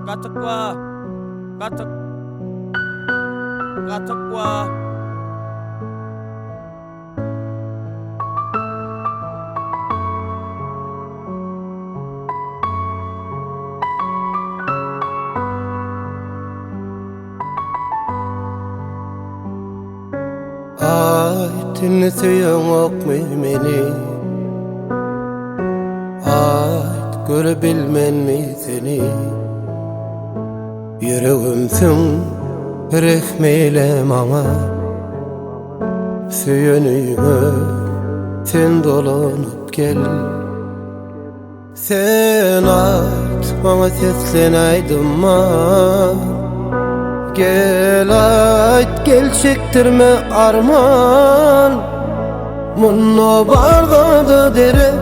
Gatıkwa, gatıkwa. Ay dinleseyen okmy meni, ay görebilmen mi seni? Yüreğimsin rehmeyle mama, süyönüme sen dolanıp gel. Sen ait bana seslenaydıma, gel ait gel çektirme arman. Munno barda da dere,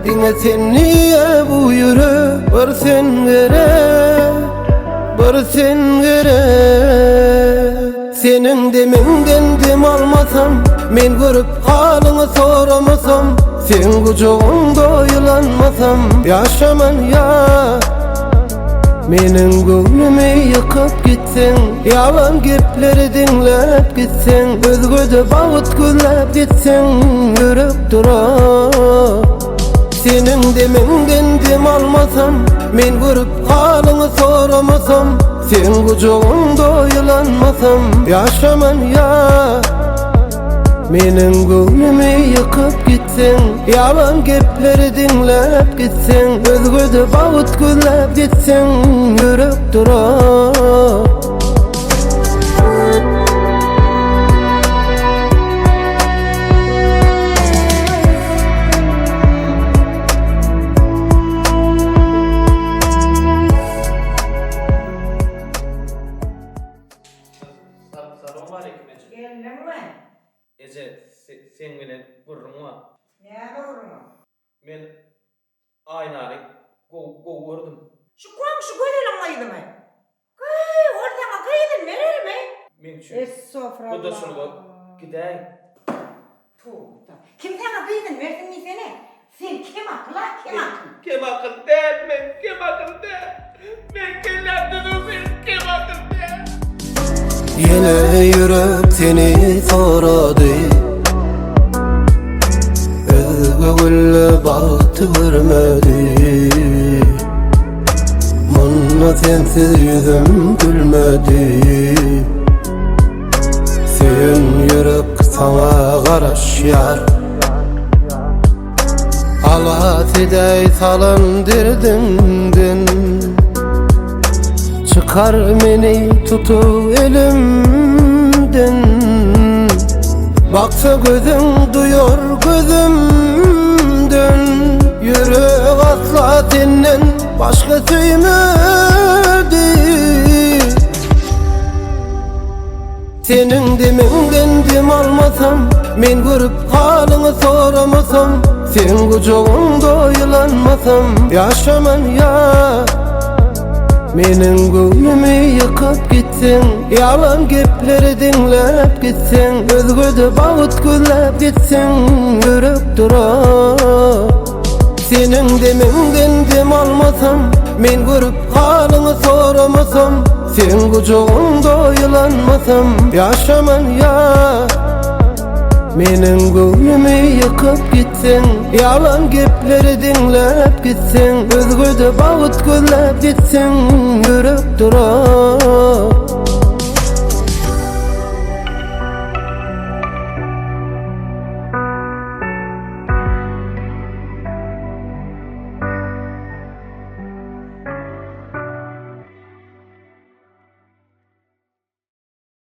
dine sen niye bu yürü? Var sen vere, var sen vere. Senin deminden dem almasam, men görüp halını soramasam, sen kucağında yılanmasam, yaşaman ya. Menin gönlümü yıkıp gitsen, yalan gepleri dinlep gitsen, özgöde bağıt güllep gitsen, yürüp dura. Senin deminden dem almasam, men görüp halını soramasam, sen kucağında yılanmasam, yaşaman ya. Menin gönlümü yıkıp gitsen, yalan gepleri dinlep gitsen, özgöde bağıt güllep gitsen, yürüp dura. Sarı var ekmeci. Geldim mi? Ece, sen bilen vurrum wa. Nerede vurma? Men aynari go vurdum. Şu komşu gönül mı? Kıy, oradan kıydın verir mi? Men şu Estağfurullah. bu da şunu gideyim. Tuğda. Kim sana kıydın verdin mi seni? Sen kim akla kim akıl? Kim akıl değil men, kim akıl değil. Men kellerdim kim akıl değil. Yine yürek seni soradı, özgü gülle bahtı vermedi. Munna sensiz yüzüm gülmedi. Sen yürek sana karaş yar, Allah tidey salın dirdimden. Çıkar beni tutu elimden, baksa gözüm duyuyor gözümden. Yürek asla senden başka süymedi. Senin deminden dem almasam, men görüp halını soramasam, sen kucağında yılanmasam, yaşaman ya. Menin gönlümü yıkıp gitsen, yalan gepleri dinlep gitsen, özgöde bağıt güllep gitsen, yürüp dura. Senin deminden dem almasam, men görüp halını soramasam, sen kucağında yılanmasam, yaşaman ya. Menin gönlümü yıkıp gitsen, yalan gepleri dinlep gitsen, özgöde bağıt güllep gitsen, yürüp dura.